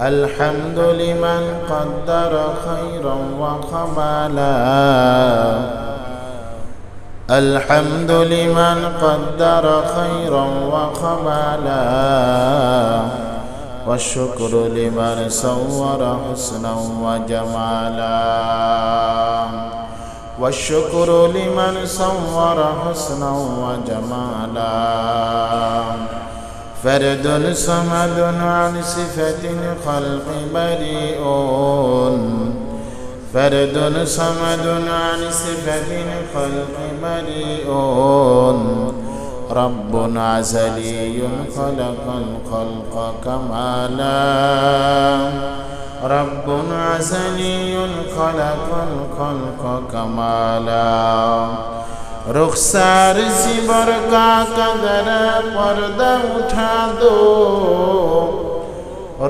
الحمد لمن قدر خيرا وقبلا الحمد لمن قدر خيرا وقبلا والشكر لمن صور حسنا وجمالا والشكر لمن صور حسنا وجمالا فرد صمد عن صفة الخلق بريء فرد صمد عن صفة الخلق بريء رب عزلي خلق الخلق كمالا رب عزلي خلق الخلق كمالا रुखसार सिबर का कदर पर्दा उठा दो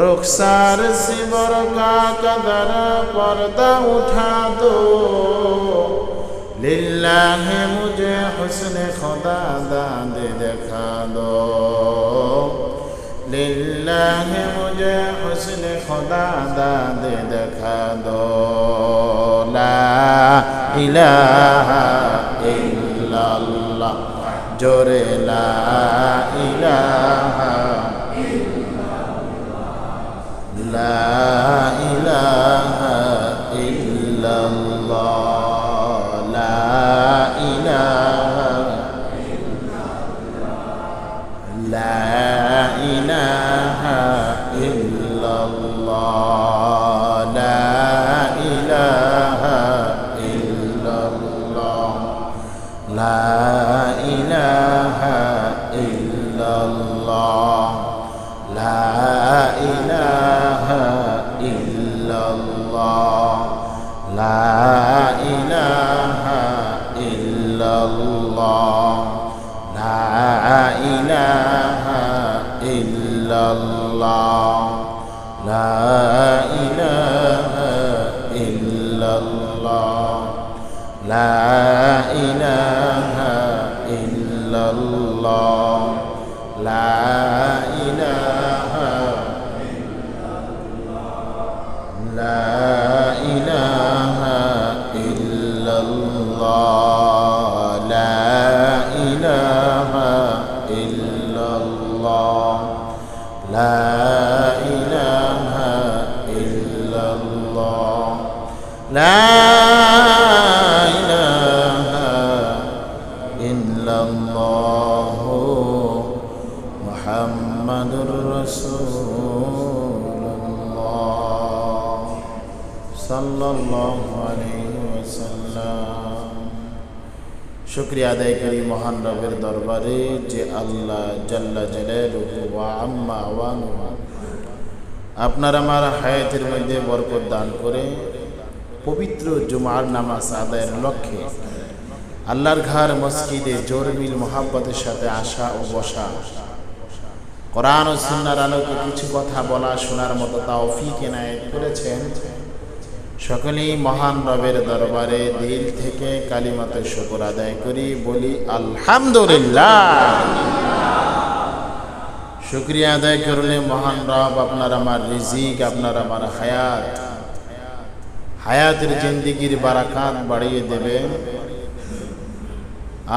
रुखसार सिबर का कदर पर्दा उठा दो लिल्लाह मुझे हुस्न खुदा दाद दिखा दो लिल्लाह मुझे हुस्न खुदा दाद दिखा दो ला इलाहा इल्लल्लाह जोरे ला इलाहा ला इलाहा इल्लल्लाह ला इलाहा ला इलाहा इल्लल्लाह ला इलाहा لا إله إلا الله لا إله إلا الله لا إله إلا الله لا إله إلا الله لا إله إلا الله لا إله إلا الله لا إله لا إله إلا الله لا إله إلا الله لا إله إلا الله لا शुक्रिया अदाय करी महान रबेर दरबारे जे अल्लाह जल्ला जलालुहु वा अम्मा वानुहु আপনার আমার হায়াতের মধ্যে বরকত দান করে পবিত্র জুমার নামাজ আদায়ের লক্ষ্যে আল্লাহর ঘর মসজিদে জোরমিল মোহাব্বতের সাথে আসা ও বসা কোরআন ও সুন্নাহর আলোকে কিছু কথা বলা শোনার মতো তৌফিক এনায়েত করেছেন। সকলেই মহান রবের দরবারে দিল থেকে কালিমাতে শুকর আদায় করি, বলি আলহামদুলিল্লাহ। শুকরিয়া আদায় করলে মহান রব আপনার আমার রিজিক, আপনার আমার হায়াতের জিন্দেগির বারাকাত বাড়িয়ে দেবেন।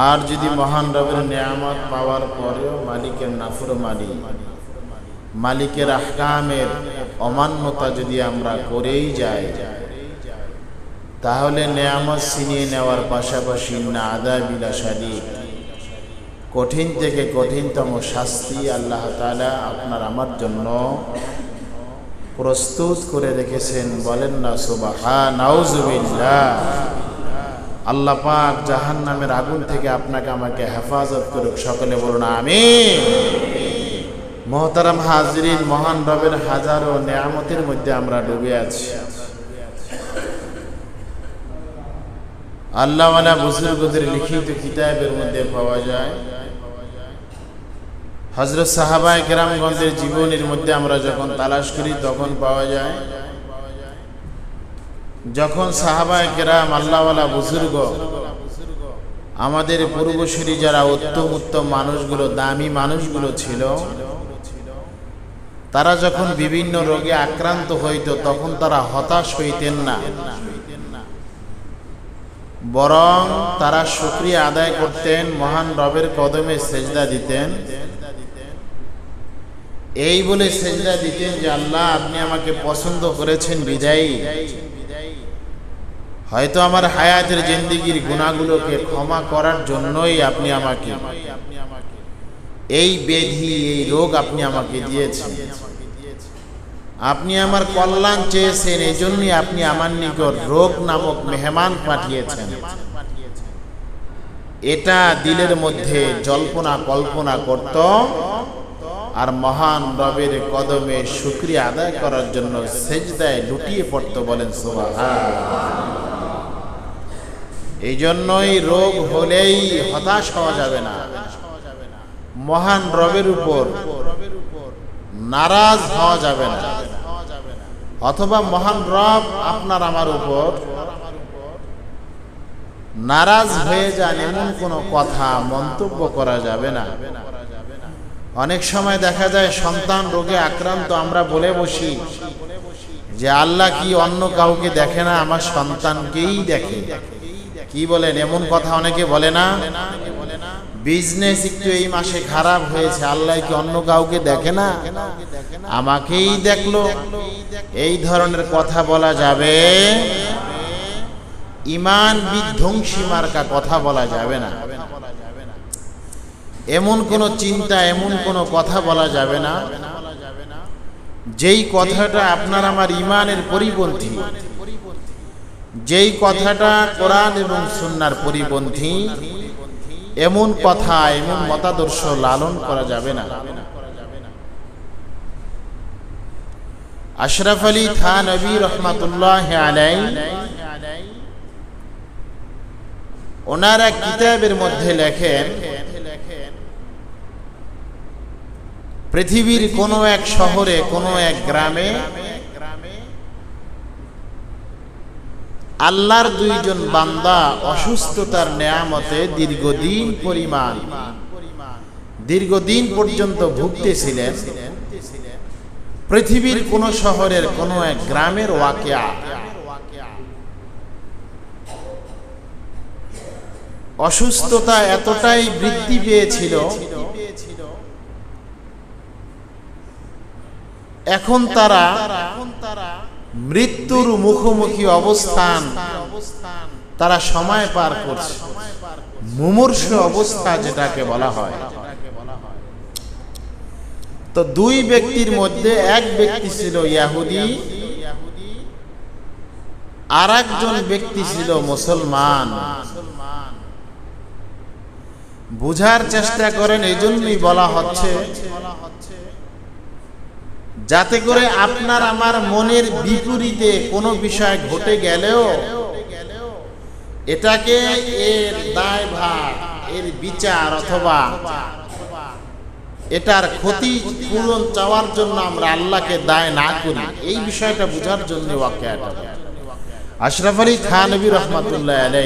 আর যদি মহান রবের নিয়ামত পাওয়ার পরেও মালিকের নাফরমানি, মালিকের আহকামের অমান্যতা যদি আমরা করেই যাই, তাহলে নিয়ামত ছিনিয়ে নেওয়ার পাশাপাশি না আযাবিলা শাদীদ, কঠিন থেকে কঠিনতম শাস্তি আল্লাহ তাআলা আপনার আমার জন্য প্রস্তুত করে রেখেছেন। বলেন না সুবহান নাউযুবিল্লাহ। আল্লাহ পাক জাহান্নামের আগুন থেকে আপনাকে আমাকে হেফাজত করুক, সকলে বলুন আমিন। মুহতারাম হাজিরিন, মহান রবের হাজারো নিয়ামতের মধ্যে আমরা ডুবে আছি। আল্লাহওয়ালা বুজুর্গদের লিখিত কিতাবের মধ্যে পাওয়া যায়, হযরত সাহাবায়ে কেরামগণের জীবনের মধ্যে আমরা যখন তালাশ করি তখন পাওয়া যায়, যখন সাহাবায়ে কেরাম আল্লাহওয়ালা বুজুর্গ আমাদের পূর্বসূরি যারা উত্তম উত্তম মানুষগুলো, দামি মানুষগুলো ছিল, তারা যখন বিভিন্ন রোগে আক্রান্ত হইত তখন তারা হতাশ হইতেন না, বরং তারা শুকরিয়া আদায় করতেন, মহান রবের কদমে সেজদা দিতেন। এই বলে সেজদা দিতেন যে আল্লাহ আপনি আমাকে পছন্দ করেছেন বিদায়ী হয়তো আমার হায়াতের জিন্দেগির গুনাহগুলোকে ক্ষমা করার জন্যই আপনি আমাকে এই ব্যাধি, এই রোগ আপনি আমাকে দিয়েছেন। আপনি আমার কল্যাণ চেয়েছেন, এই জন্যই আপনি আমার নিকট রোগ নামক মেহমান পাঠিয়েছেন। এটা দিলের মধ্যে জল্পনা কল্পনা করত আর মহান রবের কদমে শুকরিয়া আদায় করার জন্য সেজদায় লুটিয়ে পড়ত। বলেন সুবহানাল্লাহ। এই জন্যই রোগ হলেই হতাশ হওয়া যাবে না, মহান রবের উপর নারাজ হওয়া যাবে না, অথবা মহান রব আপনার আমার উপর নারাজ হয়ে যান এমন কোনো কথা মন্তব্য করা যাবে না। অনেক সময় দেখা যায় সন্তান রোগে আক্রান্ত, আমরা বলে বসি যে আল্লাহ কি অন্য কাউকে দেখে না, আমার সন্তানকেই দেখে। কি বলেন, এমন কথা অনেকে বলে না? বিজনেস একটু এই মাসে খারাপ হয়েছে, আল্লাহ কি অন্য কাউকে দেখে না, আমাকেই দেখলো। এই ধরনের কথা বলা যাবে, ঈমান বিধ্বংসী মার্কা কথা বলা যাবে না। এমন কোন চিন্তা, এমন কোন কথা বলা যাবে না যেই কথাটা আপনার আমার ঈমানের পরিপন্থী, যেই কথাটা কোরআন এবং সুন্নাহর পরিপন্থী, এমন কথা, এমন মতাদর্শ লালন করা যাবে না। আশরাফ আলী থানভী রহমাতুল্লাহ আলাইহি ওনার এক কিতাবের মধ্যে লেখেন, পৃথিবীর কোনো এক শহরে, কোনো এক গ্রামে আল্লাহর দুইজন বান্দা অসুস্থতার নেয়ামতে দীর্ঘদিন পর্যন্ত ভুগতেছিলেন। পৃথিবীর কোন শহরের কোন এক গ্রামের ওয়াকিয়া। অসুস্থতা এতটাই বৃদ্ধি পেয়েছিল, এখন তারা মৃত্যুর মুখোমুখি অবস্থান, তারা সময় পার করছে, মুমূর্ষ অবস্থা যেটাকে বলা হয়। তো দুই ব্যক্তির মধ্যে এক ব্যক্তি ছিল ইহুদি, আর একজন ব্যক্তি ছিল মুসলমান। বুঝার চেষ্টা করেন, এজন্যই বলা হচ্ছে যাতে করে আপনার আমার মনের বিপরীতে কোনো বিষয় ঘটে গেলেও এটাকে এর দায়ভার, এর বিচার অথবা এটার ক্ষতি পূরণ চাওয়ার জন্য আমরা আল্লাহকে দায় না করি, এই বিষয়টা বোঝার জন্য ওয়াকিয়াটা। আশরাফ আলী থানভী রহমাতুল্লাহ আলাইহি